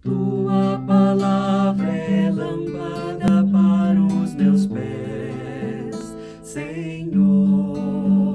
Tua palavra é lâmpada para os meus pés, Senhor.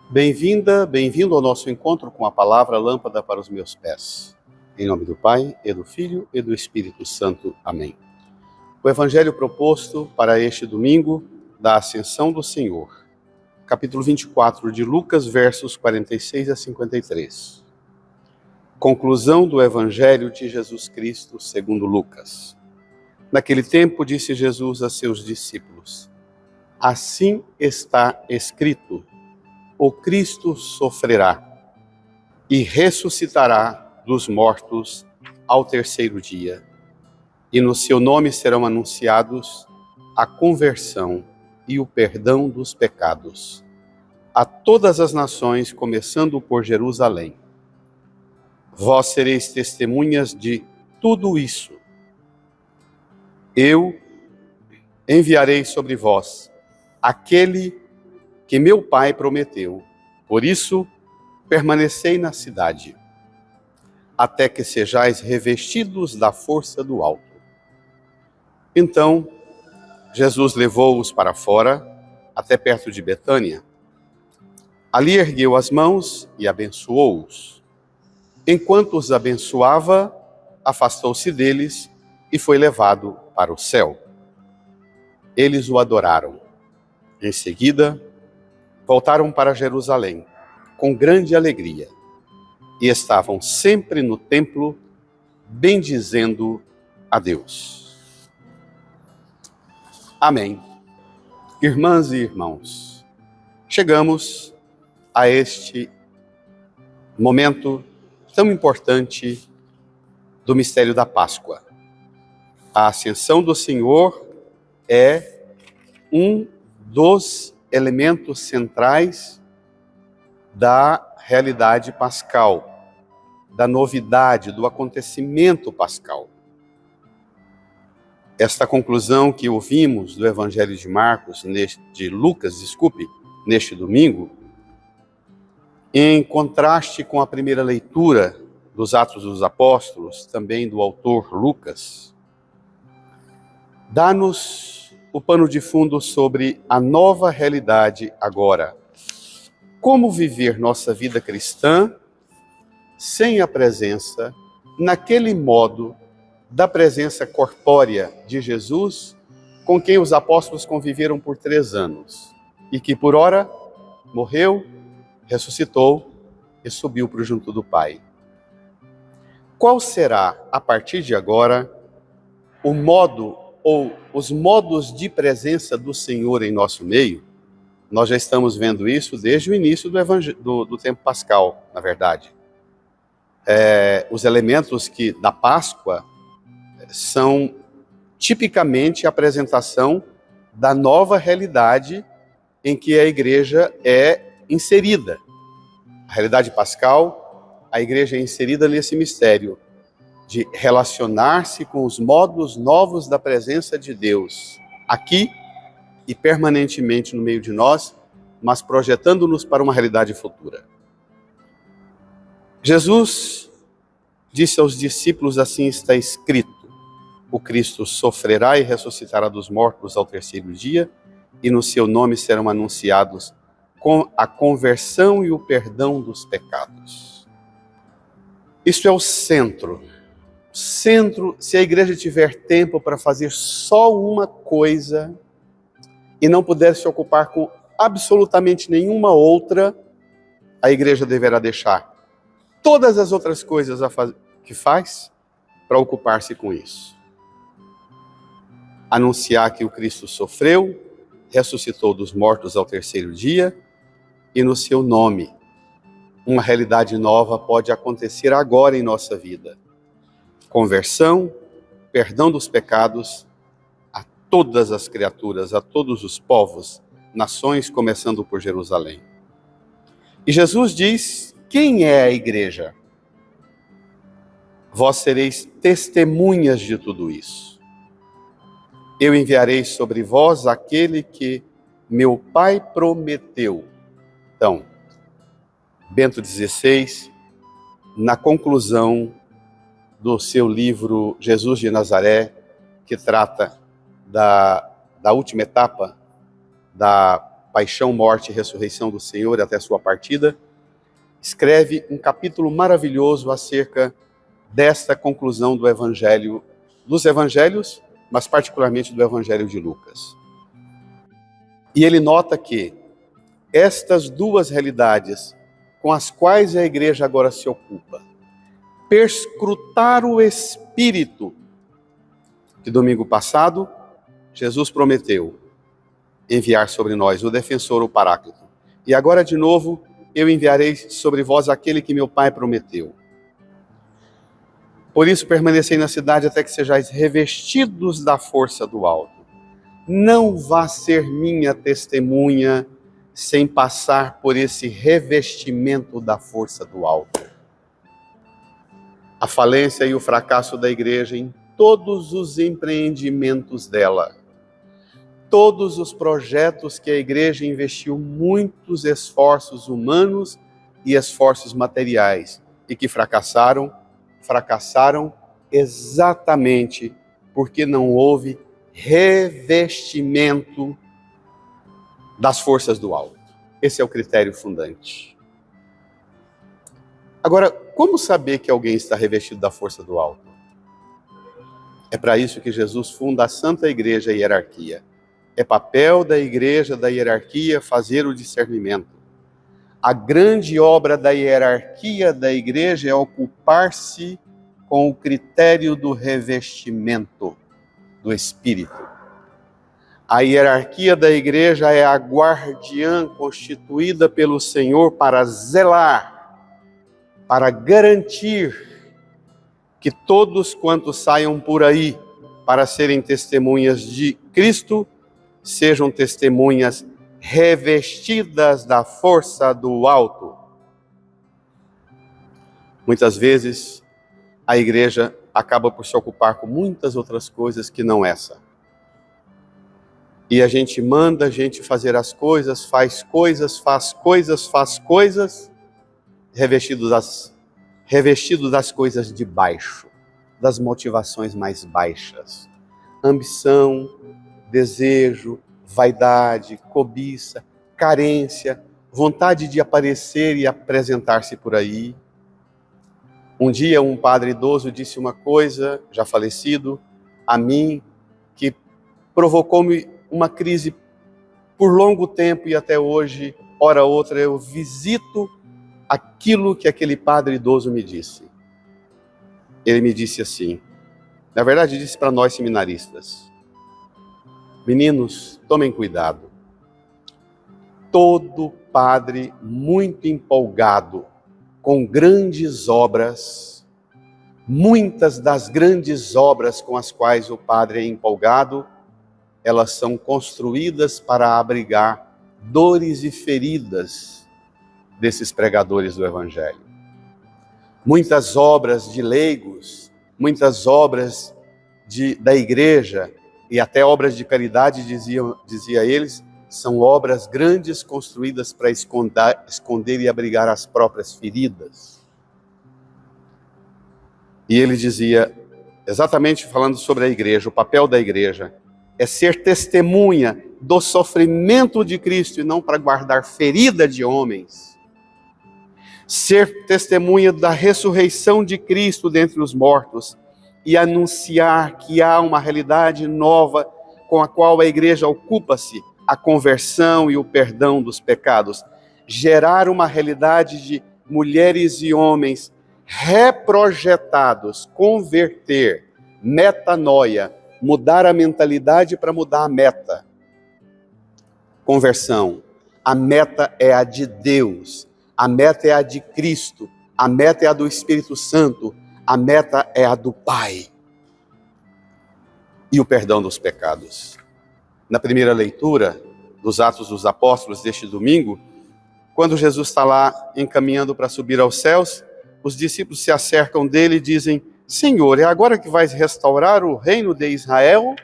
Bem-vinda, bem-vindo ao nosso encontro com a palavra lâmpada para os meus pés. Em nome do Pai, e do Filho, e do Espírito Santo. Amém. O evangelho proposto para este domingo da Ascensão do Senhor. Capítulo 24 de Lucas, versos 46 a 53. Conclusão do evangelho de Jesus Cristo segundo Lucas. Naquele tempo disse Jesus a seus discípulos: assim está escrito: o Cristo sofrerá e ressuscitará dos mortos ao terceiro dia, e no seu nome serão anunciados a conversão e o perdão dos pecados a todas as nações, começando por Jerusalém. Vós sereis testemunhas de tudo isso. Eu enviarei sobre vós aquele que meu Pai prometeu. Por isso, permanecei na cidade, até que sejais revestidos da força do alto. Então, Jesus levou-os para fora, até perto de Betânia. Ali ergueu as mãos e abençoou-os. Enquanto os abençoava, afastou-se deles e foi levado para o céu. Eles o adoraram. Em seguida, voltaram para Jerusalém, com grande alegria, e estavam sempre no templo, bendizendo a Deus. Amém. Irmãs e irmãos, chegamos a este momento tão importante do mistério da Páscoa. A Ascensão do Senhor é um dos elementos centrais da realidade pascal, da novidade, do acontecimento pascal. Esta conclusão que ouvimos do Evangelho de Lucas, neste domingo, em contraste com a primeira leitura dos Atos dos Apóstolos, também do autor Lucas, dá-nos o pano de fundo sobre a nova realidade agora. Como viver nossa vida cristã sem a presença, naquele modo, da presença corpórea de Jesus, com quem os apóstolos conviveram por 3 anos, e que por ora morreu, ressuscitou e subiu para o junto do Pai. Qual será, a partir de agora, o modo ou os modos de presença do Senhor em nosso meio? Nós já estamos vendo isso desde o início do tempo pascal, na verdade. Os elementos da Páscoa são tipicamente a apresentação da nova realidade em que a igreja é inserida. A realidade pascal, a igreja é inserida nesse mistério de relacionar-se com os modos novos da presença de Deus, aqui e permanentemente no meio de nós, mas projetando-nos para uma realidade futura. Jesus disse aos discípulos: assim está escrito: o Cristo sofrerá e ressuscitará dos mortos ao terceiro dia, e no seu nome serão anunciados a conversão e o perdão dos pecados. Isto é o centro. Se a igreja tiver tempo para fazer só uma coisa e não puder se ocupar com absolutamente nenhuma outra, a igreja deverá deixar todas as outras coisas que faz para ocupar-se com isso. Anunciar que o Cristo sofreu, ressuscitou dos mortos ao terceiro dia, e no seu nome, uma realidade nova pode acontecer agora em nossa vida. Conversão, perdão dos pecados a todas as criaturas, a todos os povos, nações, começando por Jerusalém. E Jesus diz: quem é a igreja? Vós sereis testemunhas de tudo isso. Eu enviarei sobre vós aquele que meu Pai prometeu. Então, Bento XVI, na conclusão do seu livro Jesus de Nazaré, que trata da última etapa da paixão, morte e ressurreição do Senhor até sua partida, escreve um capítulo maravilhoso acerca desta conclusão do Evangelho, dos Evangelhos, mas particularmente do Evangelho de Lucas. E ele nota que estas duas realidades com as quais a igreja agora se ocupa, perscrutar o Espírito, que domingo passado Jesus prometeu enviar sobre nós o defensor, o Paráclito. E agora de novo eu enviarei sobre vós aquele que meu Pai prometeu. Por isso permanecei na cidade até que sejais revestidos da força do alto. Não vá ser minha testemunha sem passar por esse revestimento da força do alto. A falência e o fracasso da igreja em todos os empreendimentos dela, todos os projetos que a igreja investiu muitos esforços humanos e esforços materiais e que fracassaram exatamente porque não houve revestimento das forças do alto. Esse é o critério fundante. Agora, como saber que alguém está revestido da força do alto? É para isso que Jesus funda a Santa Igreja e a hierarquia. É papel da igreja, da hierarquia, fazer o discernimento. A grande obra da hierarquia da igreja é ocupar-se com o critério do revestimento do Espírito. A hierarquia da igreja é a guardiã constituída pelo Senhor para zelar, para garantir que todos quantos saiam por aí para serem testemunhas de Cristo, sejam testemunhas revestidas da força do alto. Muitas vezes a igreja acaba por se ocupar com muitas outras coisas que não essa. E a gente manda a gente fazer as coisas, faz coisas, revestido das coisas de baixo, das motivações mais baixas. Ambição, desejo, vaidade, cobiça, carência, vontade de aparecer e apresentar-se por aí. Um dia um padre idoso disse uma coisa, já falecido, a mim, que provocou-me uma crise por longo tempo e até hoje, hora outra, eu visito aquilo que aquele padre idoso me disse. Ele me disse assim, na verdade disse para nós seminaristas, meninos, tomem cuidado. Todo padre muito empolgado com grandes obras, muitas das grandes obras com as quais o padre é empolgado, elas são construídas para abrigar dores e feridas desses pregadores do Evangelho. Muitas obras de leigos, muitas obras da igreja e até obras de caridade, dizia eles, são obras grandes construídas para esconder e abrigar as próprias feridas. E ele dizia, exatamente falando sobre a igreja, o papel da igreja é ser testemunha do sofrimento de Cristo e não para guardar ferida de homens. Ser testemunha da ressurreição de Cristo dentre os mortos e anunciar que há uma realidade nova com a qual a igreja ocupa-se, a conversão e o perdão dos pecados. Gerar uma realidade de mulheres e homens reprojetados, converter, metanoia, mudar a mentalidade para mudar a meta. Conversão. A meta é a de Deus. A meta é a de Cristo. A meta é a do Espírito Santo. A meta é a do Pai. E o perdão dos pecados. Na primeira leitura dos Atos dos Apóstolos deste domingo, quando Jesus está lá encaminhando para subir aos céus, os discípulos se acercam dele e dizem, Senhor, é agora que vais restaurar o reino de Israel?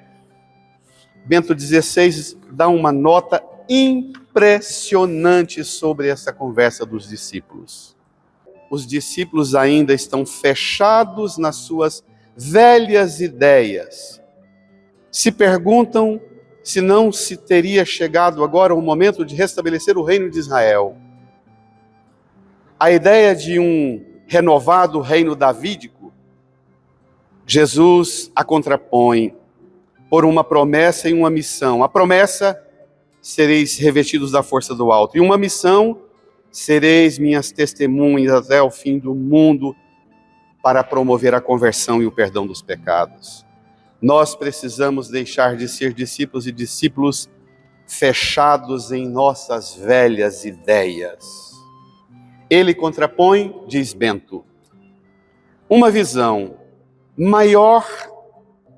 Bento XVI dá uma nota impressionante sobre essa conversa dos discípulos. os discípulos ainda estão fechados nas suas velhas ideias. Se perguntam se não se teria chegado agora o momento de restabelecer o reino de Israel. A ideia de um renovado reino davídico, Jesus a contrapõe por uma promessa e uma missão. A promessa: sereis revestidos da força do alto. E uma missão: sereis minhas testemunhas até o fim do mundo, para promover a conversão e o perdão dos pecados. Nós precisamos deixar de ser discípulos e discípulos fechados em nossas velhas ideias. Ele contrapõe, diz Bento, uma visão maior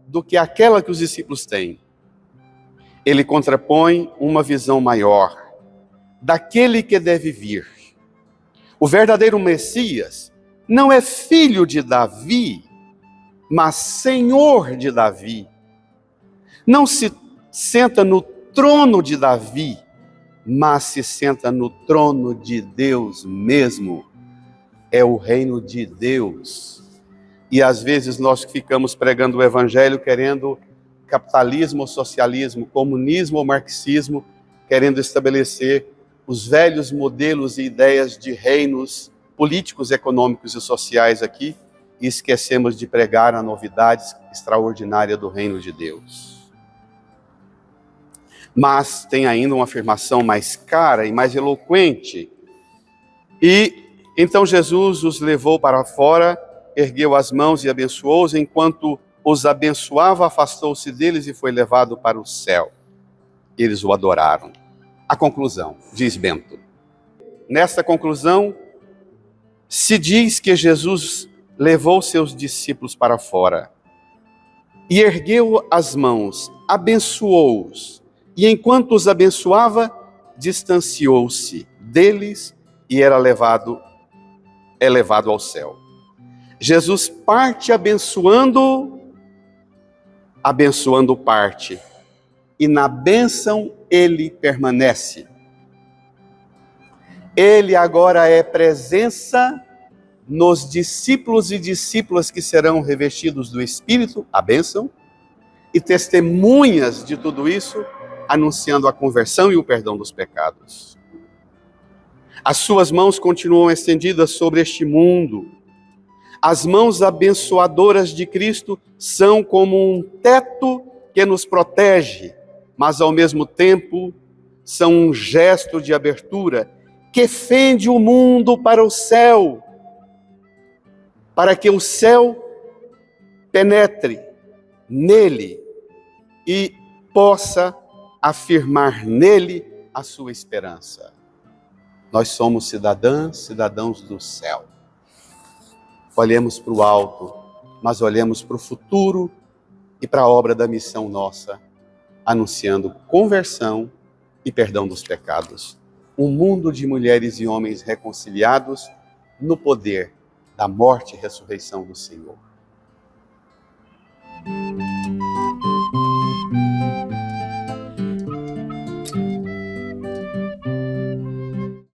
do que aquela que os discípulos têm. Ele contrapõe uma visão maior daquele que deve vir. O verdadeiro Messias não é filho de Davi, mas Senhor de Davi. Não se senta no trono de Davi, mas se senta no trono de Deus mesmo. É o reino de Deus. E às vezes nós ficamos pregando o evangelho querendo capitalismo ou socialismo, comunismo ou marxismo, querendo estabelecer os velhos modelos e ideias de reinos políticos, econômicos e sociais aqui, e esquecemos de pregar a novidade extraordinária do reino de Deus. Mas tem ainda uma afirmação mais cara e mais eloquente. E então Jesus os levou para fora, ergueu as mãos e abençoou-os. Enquanto os abençoava, afastou-se deles e foi levado para o céu. Eles o adoraram. A conclusão, diz Bento. Nesta conclusão, se diz que Jesus levou seus discípulos para fora e ergueu as mãos, abençoou-os, e enquanto os abençoava, distanciou-se deles e é levado ao céu. Jesus parte abençoando parte, e na bênção ele permanece. Ele agora é presença nos discípulos e discípulas que serão revestidos do Espírito, a bênção, e testemunhas de tudo isso, anunciando a conversão e o perdão dos pecados. As suas mãos continuam estendidas sobre este mundo. As mãos abençoadoras de Cristo são como um teto que nos protege, mas ao mesmo tempo são um gesto de abertura que fende o mundo para o céu, para que o céu penetre nele e possa afirmar nele a sua esperança. Nós somos cidadãos do céu. Olhemos para o alto, mas olhemos para o futuro e para a obra da missão nossa, anunciando conversão e perdão dos pecados. Um mundo de mulheres e homens reconciliados no poder da morte e ressurreição do Senhor.